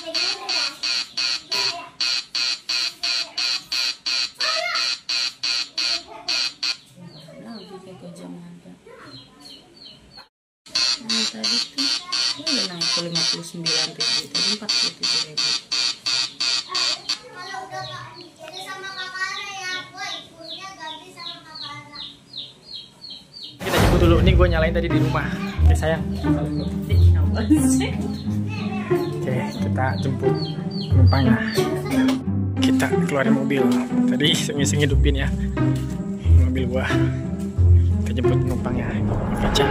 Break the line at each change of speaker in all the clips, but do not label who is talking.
Tadi tuh udah naik ke 59.000, tadi 47.000.
Kita jemput dulu, ini gue nyalain tadi di rumah. Oke sayang. Oke, kita jemput penumpangnya. Kita keluarin mobil. Tadi ngidupin ya mobil gua. Kita jemput penumpangnya. Oke,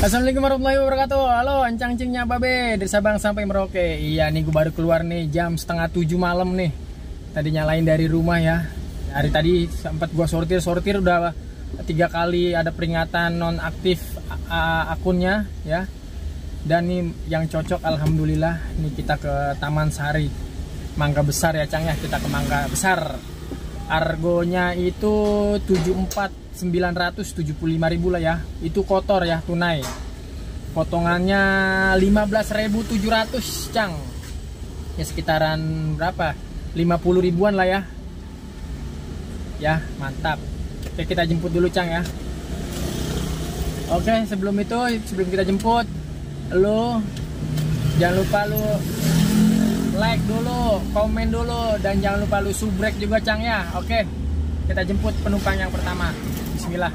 Assalamualaikum warahmatullahi wabarakatuh. Halo, ancang-cingnya babe dari Sabang sampai Merauke. Iya nih, gue baru keluar nih jam 6:30 malam nih. Tadi nyalain dari rumah ya. Hari tadi sempat gue sortir udah 3 kali ada peringatan nonaktif akunnya ya. Dan nih yang cocok alhamdulillah nih kita ke Taman Sari Mangga Besar ya Cang ya. Kita ke Mangga Besar. Argonya itu 975.000 lah ya. Itu kotor ya, tunai. Potongannya 15.700 Cang. Ya sekitaran berapa? 50 ribuan lah ya. Ya, mantap. Oke, kita jemput dulu Cang ya. Oke, sebelum kita jemput, jangan lupa lu like dulu, komen dulu, dan jangan lupa lu subrek juga Cang ya. Oke, kita jemput penumpang yang pertama. Bismillah.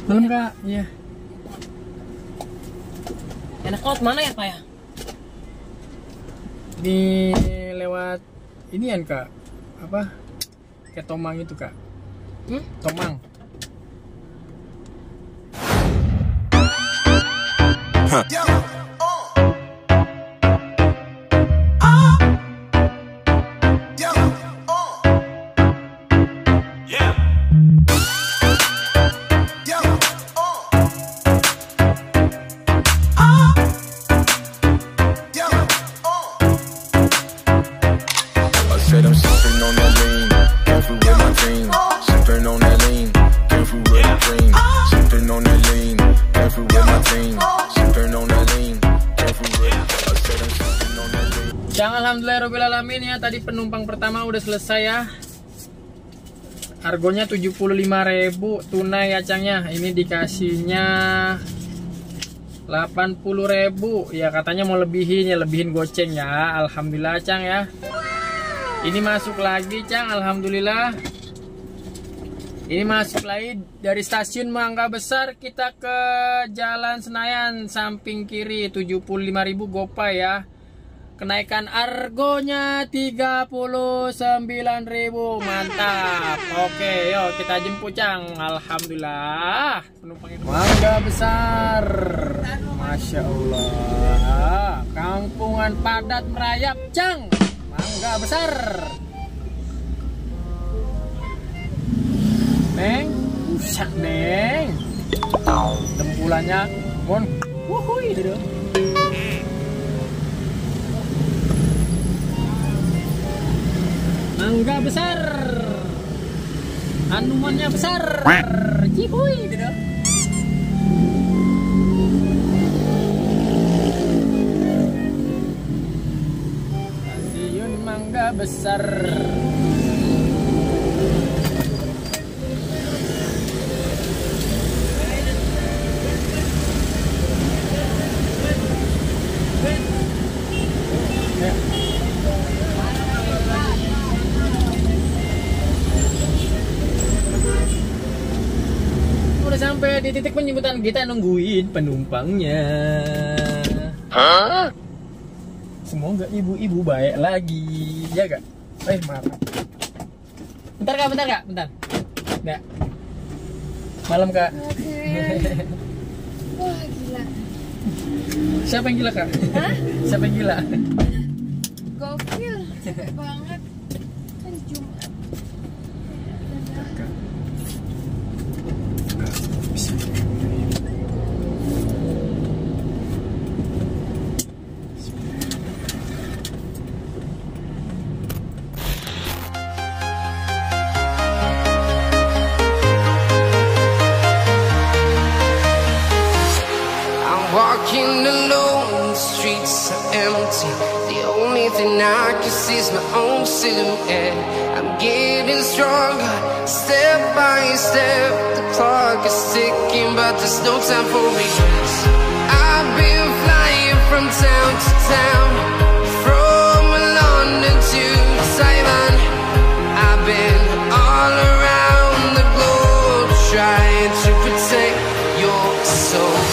Belum Kak, iya.
Enak banget mana ya Pak ya?
Di lewat inian Kak, apa? Kayak Tomang itu Kak. Tomang.
I'm sipping on that lean, careful with my dream. Sipping on that lean, careful with my dream. Sipping on that lean, careful with my dream. Sipping on that lean, careful with. I said I'm sipping on that lean.
Jangan alhamdulillahirobbilalamin ya, tadi penumpang pertama udah selesai ya. Harganya 75.000 tunai ya Cangnya. Ini dikasihnya 80.000 ya, katanya mau lebihin goceng ya. Alhamdulillah Cang ya. Ini masuk lagi Cang, alhamdulillah. Ini masuk lagi dari stasiun Mangga Besar kita ke Jalan Senayan samping kiri 75.000 gopay ya. Kenaikan argonya 39.000, mantap. Oke, yuk kita jemput Cang. Alhamdulillah. Penumpang itu Mangga Besar. Masya Allah. Kampungan padat merayap Cang. Mangga Besar. Neng, usah Neng. Tempulannya mon. Wuhui gitu. Mangga Besar. Hanumannya besar. Cihuy gitu. Mangga Besar. Udah sampai di titik penjemputan, kita nungguin penumpangnya. Semoga ibu-ibu baik lagi, ya gak? Maaf. Bentar kak, bentar. Nggak. Malam kak.
Oke. Wah gila.
Siapa yang gila kak?
Hah?
Siapa yang gila?
Gokil. Capek banget. Hari Jumat.
Walking alone, the streets are empty. The only thing I can see is my own silhouette. I'm getting stronger, step by step. The clock is ticking, but there's no time for regrets. I've been flying from town to town, from London to Taiwan. I've been all around the globe, trying to protect your soul.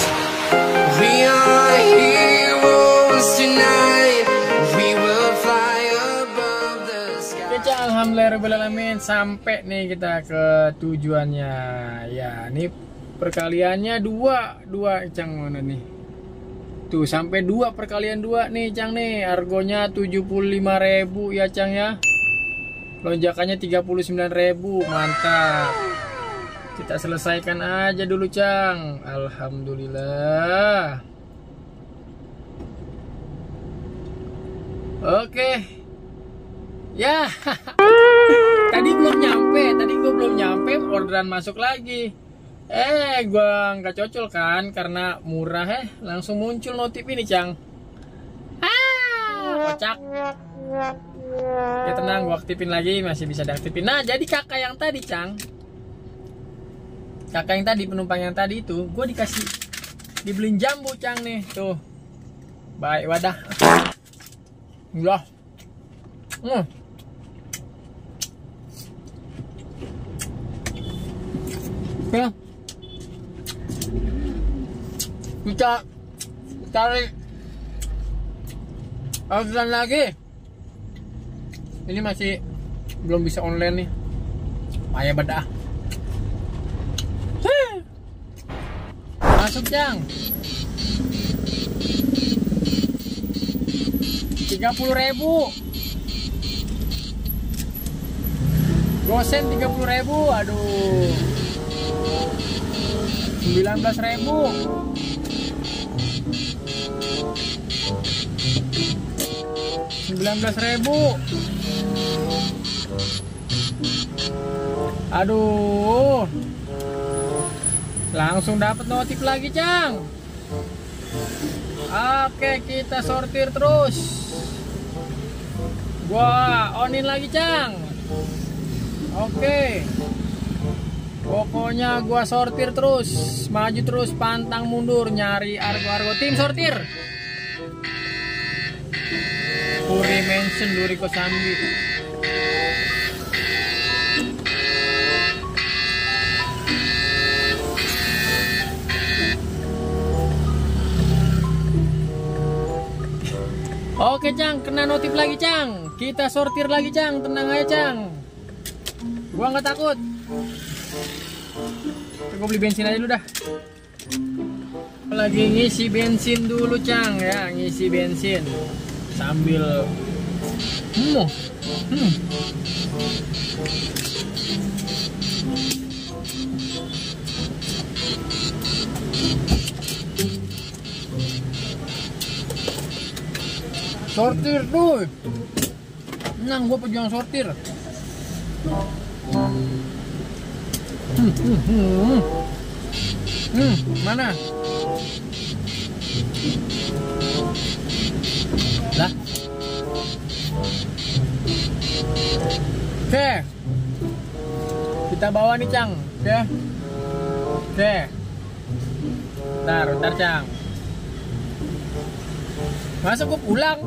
We are heroes tonight. We will fly above the sky.
Oke, alhamdulillahirobbilalamin, sampai nih kita ke tujuannya. Ya, ini perkaliannya dua Cang, mana nih? Tuh, sampai 2 perkalian 2 nih Cang nih. Argonya 75.000 ya Cang ya. Lonjakannya 39.000. Mantap. Kita selesaikan aja dulu Cang. Alhamdulillah. Oke. Ya. Tadi gue belum nyampe, orderan masuk lagi. Gua nggak cocol kan karena murah langsung muncul notif ini Cang. Kocak. Ya tenang, gua aktifin lagi, masih bisa diaktifin. Nah, jadi kakak yang tadi Cang. Kakak yang tadi, penumpang yang tadi itu, gue dibeliin jambu Cang nih, tuh. Baik wadah. Ya. Ya. Kita cari orderan lagi. Ini masih belum bisa online nih. Payah bedah. Masuk Cang. 30.000. Gosen 30.000. Aduh. 19.000. 19.000. Aduh. Langsung dapat notif lagi Cang. Oke, kita sortir terus. Gua onin lagi Cang. Oke. Pokoknya gua sortir terus, maju terus, pantang mundur, nyari argo-argo. Tim sortir. Puri Mansion Duri Kosambi. Oke Cang, kena notif lagi Cang. Kita sortir lagi Cang, tenang aja Cang. Gua nggak takut. Gue beli bensin aja dulu dah. Lagi ngisi bensin dulu Cang ya, ngisi bensin sambil sortir tuh. Tenang, gue pejuang sortir. Mana? Lah. Oke. Kita bawa nih Cang. Oke. Oke. Bentar Cang. Masa gue pulang?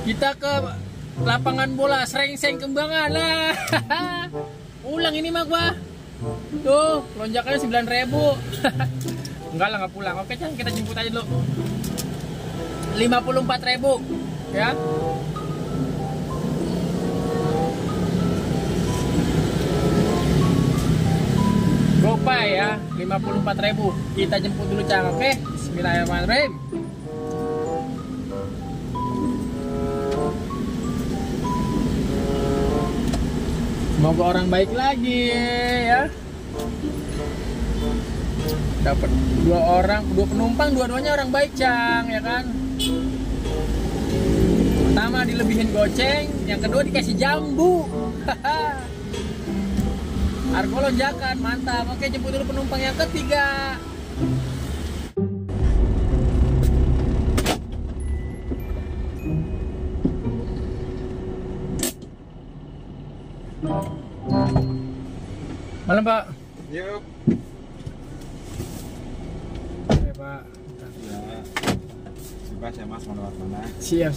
Kita ke lapangan bola Srengseng Kembangan lah. Pulang ini mah gua. Tuh, lonjakannya 9.000. Enggak lah, nggak pulang. Oke Cang, kita jemput aja dulu. 54.000 ya. 54.000. Kita jemput dulu Cang, oke? Bismillahirrahmanirrahim. Semoga orang baik lagi ya. Dapat 2 penumpang, dua-duanya orang baik Cang, ya kan? Pertama dilebihin goceng, yang kedua dikasih jambu. Argo lonjakan, mantap. Oke, jemput dulu penumpang yang ketiga. Malam Pak.
Yuk.
Oke Pak.
Ya. Bebas ya Mas, mau lewat mana?
Siap.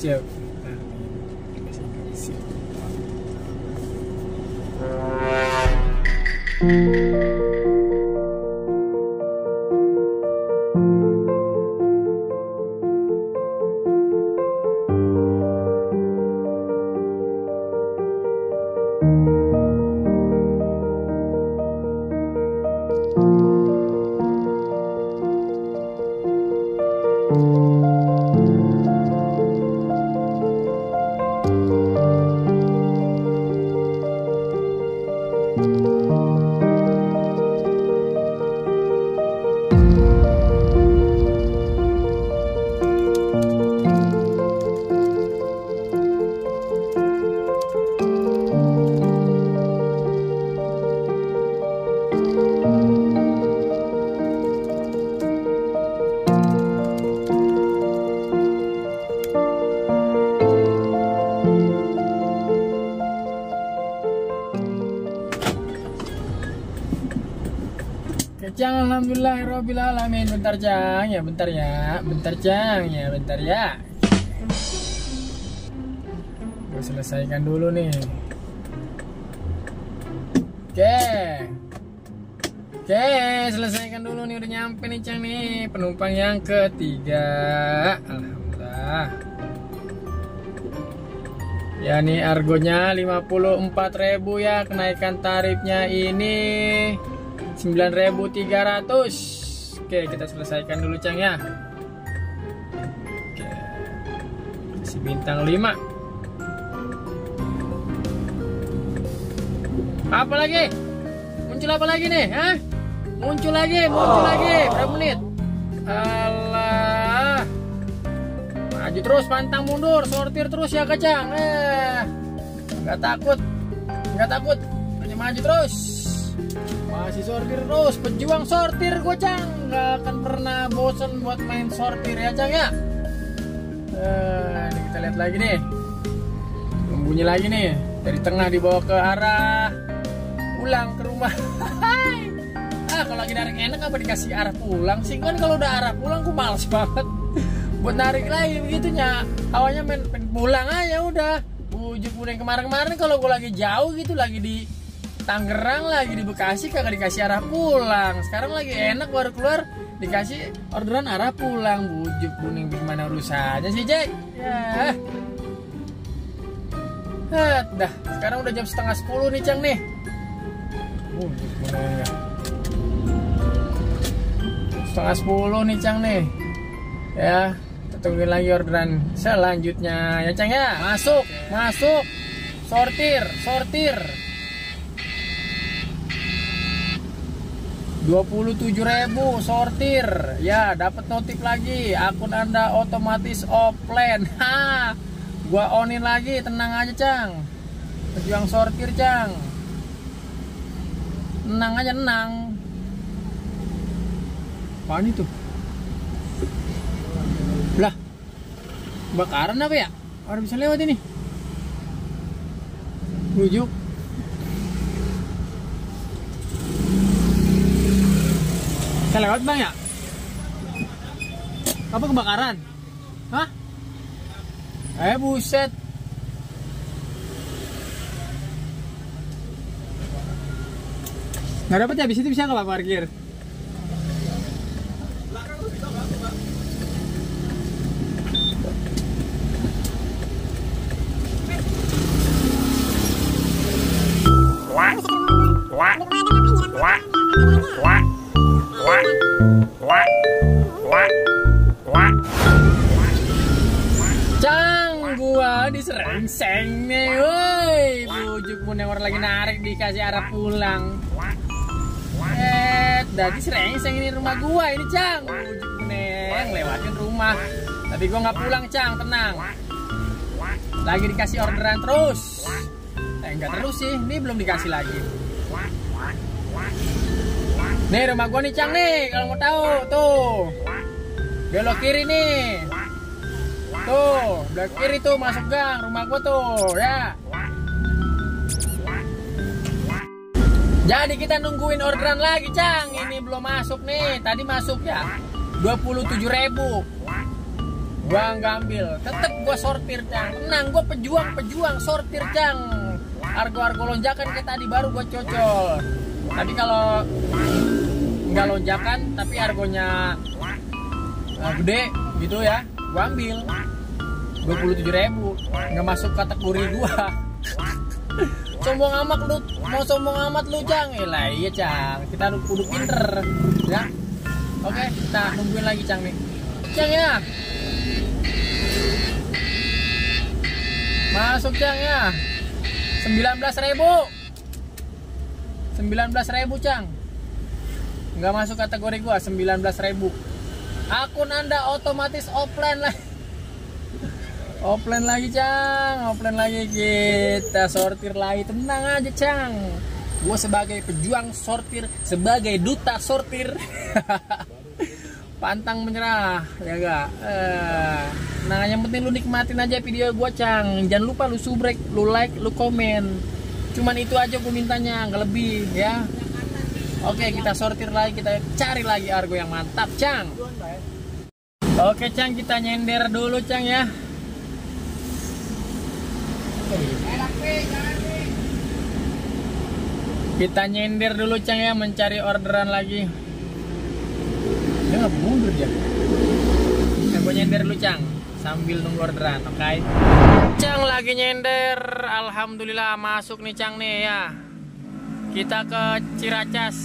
Cang, alhamdulillahirobbilalamin. Bentar Cang ya. Gue selesaikan dulu nih. Oke, selesaikan dulu nih, udah nyampe nih Cang nih. Penumpang yang ketiga. Alhamdulillah. Ya nih argonya 54.000 ya, kenaikan tarifnya ini 9.300. Oke, kita selesaikan dulu Cang ya. Oke. Kasih bintang 5. Apa lagi? Muncul apa lagi nih? Hah? Muncul lagi. Berapa menit? Alah. Maju terus, pantang mundur, sortir terus ya Kacang. Nggak takut. Hanya maju terus. Masih sortir terus, pejuang sortir gue Cang. Nggak akan pernah bosan buat main sortir ya Cang ya. Ini kita lihat lagi nih. Membunyi lagi nih. Dari tengah dibawa ke arah pulang ke rumah. Kalau lagi narik enak apa dikasih arah pulang sih? Kan kalau udah arah pulang gue males banget buat narik lagi begitunya. Awalnya main pulang aja udah. Bujuk udah kemarin-kemarin kalau gue lagi jauh gitu, lagi di Tangerang, lagi di Bekasi, kagak dikasih arah pulang. Sekarang lagi enak baru keluar dikasih orderan arah pulang. Bujuk kuning gimana urusannya sih Jack? Ya. Dah, sekarang udah jam 9:30 nih Cang nih. Bujuk kuning ya. 9:30 nih Cang nih. Ya, kita tungguin lagi orderan selanjutnya ya Cang ya. Masuk. Sortir. 27.000 sortir. Ya, dapat notif lagi. Akun Anda otomatis offline. Gua onin lagi, tenang aja Cang. Pejuang sortir Cang. Tenang aja, tenang. Apaan itu? Lah. Bakaran apa ya? Orang bisa lewat ini. Bujuk. Saya lewat Bang ya? Apa kebakaran? Hah? Buset. Nggak dapet ya, habis itu bisa nggak Pak parkir? Cang, gua diserengseng nih, woi. Bujuk pun yang orang lagi narik dikasih arah pulang. Dari serengseng ini rumah gua ini, Cang. Bujuk pun yang lewatin rumah. Tapi gua nggak pulang, Cang, tenang. Lagi dikasih orderan terus. Enggak terus sih, ini belum dikasih lagi. Nih rumah gua nih, Cang nih, kalau mau tahu tuh. Belok kiri nih. Tuh, belok kiri tuh masuk gang rumah gua tuh, ya. Jadi kita nungguin orderan lagi, Cang. Ini belum masuk nih. Tadi masuk ya 27.000. Gua nggak ambil. Tetep gua sortir, Cang. Tenang, gua pejuang sortir, Cang. Argo lonjakan kayak tadi baru gua cocol. Tapi kalau nggak lonjakan tapi argonya gede gitu ya, gua ambil 27.000. Nggak masuk kategori gua. Sombong amat lu, mau sombong amat lu, Cang. Lah iya, Cang, kita udah pinter ya. Oke, kita nungguin lagi, Cang nih, Cang ya. Masuk, Cang ya. 19.000. 19.000, Cang. Nggak masuk kategori gua. 19.000. Akun Anda otomatis offline lah. Offline lagi, Cang. Offline lagi, kita sortir lagi. Tenang aja, Cang. Gua sebagai pejuang sortir, sebagai duta sortir. Pantang menyerah, ya gak? Nah, yang penting lu nikmatin aja video gua, Cang. Jangan lupa lu subrek, lu like, lu komen. Cuman itu aja gua mintanya, nggak lebih ya. Oke, kita sortir lagi, kita cari lagi argo yang mantap, Cang. Oke, Cang, kita nyender dulu, Cang ya. Kita nyender dulu, Cang ya, mencari orderan lagi. Dia nggak mundur dia. Nah, gue nyender dulu, Cang, sambil nunggu orderan, oke? Cang lagi nyender, alhamdulillah masuk nih, Cang nih ya. Kita ke Ciracas,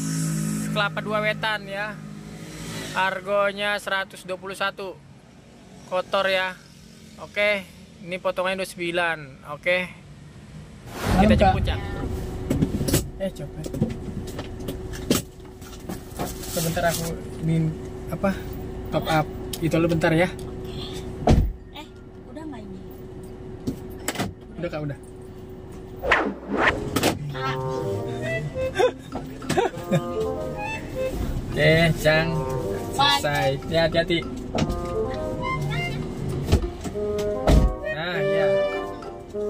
Kelapa 2 Wetan ya. Argonya 121. Kotor ya. Oke, ini potongannya 29. Oke. Kita jemput, Cang. Coba. Sebentar aku apa? Top up. Itu lu bentar ya.
Udah nggak ini?
Udah, Kak, udah. Oke, Cang, selesai. Ya, hati-hati. Nah, ya.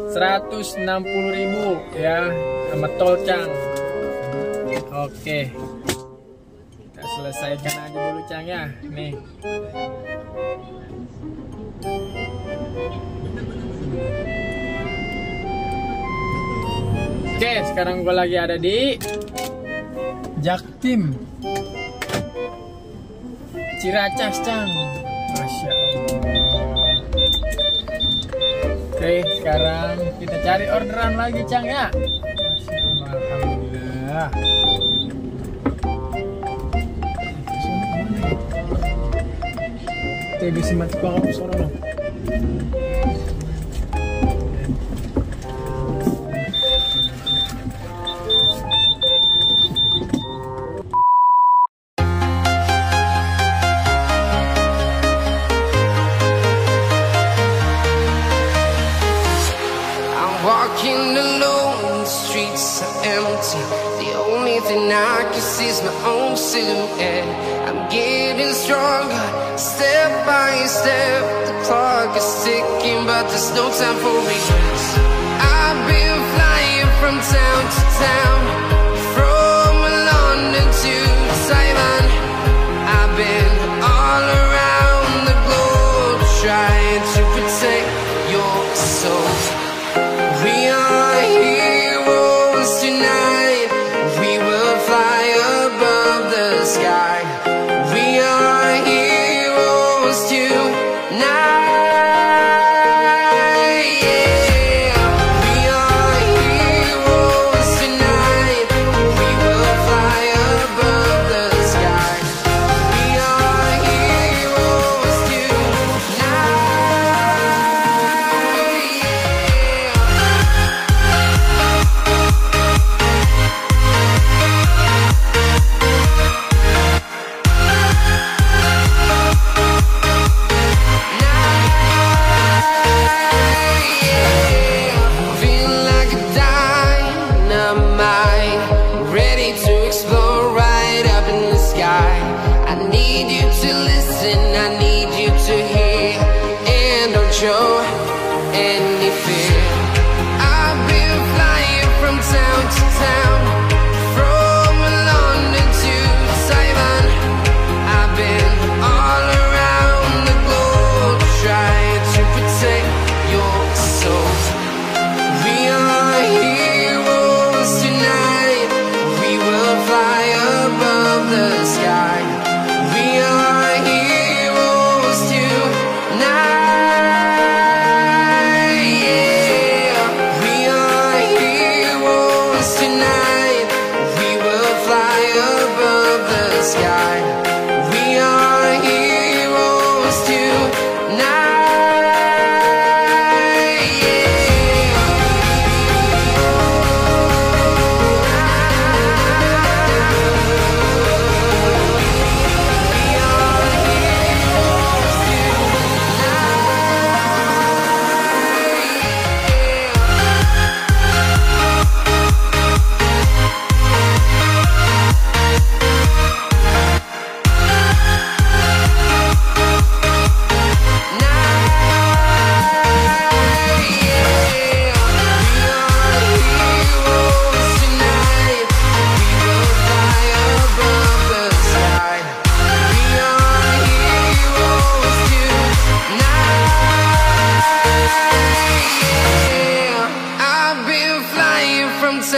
160.000 ya, sama tol, Cang. Oke. Kita selesaikan aja dulu, Cang ya. Nih. Oke, sekarang gue lagi ada di Jaktim, Ciracas, Cang. Masya Allah. Oke, sekarang kita cari orderan lagi, Cang ya. Masya Allah, alhamdulillah. TBC mati banget suara.
Walking alone, the streets are empty. The only thing I can see is my own silhouette. I'm getting stronger, step by step. The clock is ticking, but there's no time for regrets. I've been flying from town to town, from London to Taiwan. I've been all around the globe, trying to protect your soul. We are heroes tonight. We will fly above the sky. We are heroes tonight. Yeah. We are heroes tonight.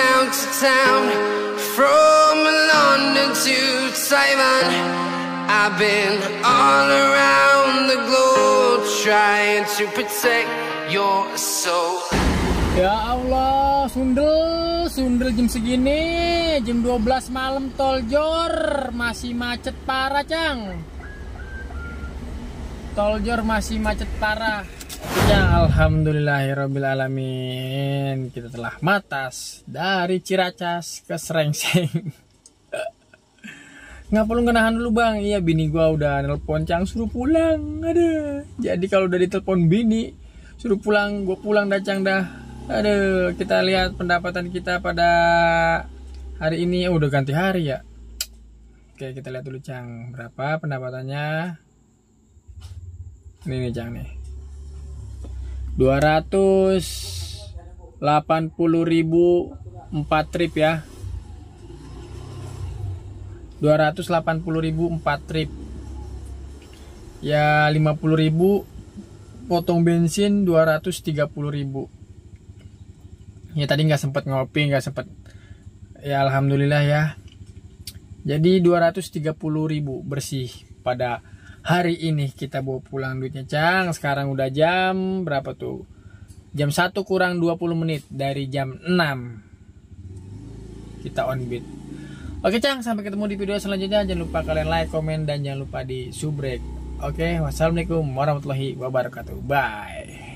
town to town, from London to Taiwan. I've been all around the globe trying to protect your soul.
Ya Allah, sundel jam segini, jam 12 malam tol Jor masih macet parah, Cang. Tol Jor masih macet parah. Ya alhamdulillahirobbilalamin, kita telah matas dari Ciracas ke Srengseng. Nggak perlu ngenahan dulu bang. Iya, bini gua udah nelpon, Cang, suruh pulang. Ada. Jadi kalau udah ditelepon bini suruh pulang, gua pulang dah, Cang, dah. Aduh, kita lihat pendapatan kita pada hari ini. Oh, udah ganti hari ya. Oke, kita lihat dulu, Cang, berapa pendapatannya. Ini nih, Cang, nih 280.000 4 trip ya. 280.000 4 trip. Ya 50.000 potong bensin 230.000. Ya tadi nggak sempet ngopi, nggak sempet. Ya alhamdulillah ya. Jadi 230.000 bersih pada hari ini kita bawa pulang duitnya, Cang. Sekarang udah jam berapa tuh? Jam 1 kurang 20 menit dari jam 6. Kita on beat. Oke, Cang, sampai ketemu di video selanjutnya. Jangan lupa kalian like, komen, dan jangan lupa di subrek. Oke, wassalamualaikum warahmatullahi wabarakatuh. Bye.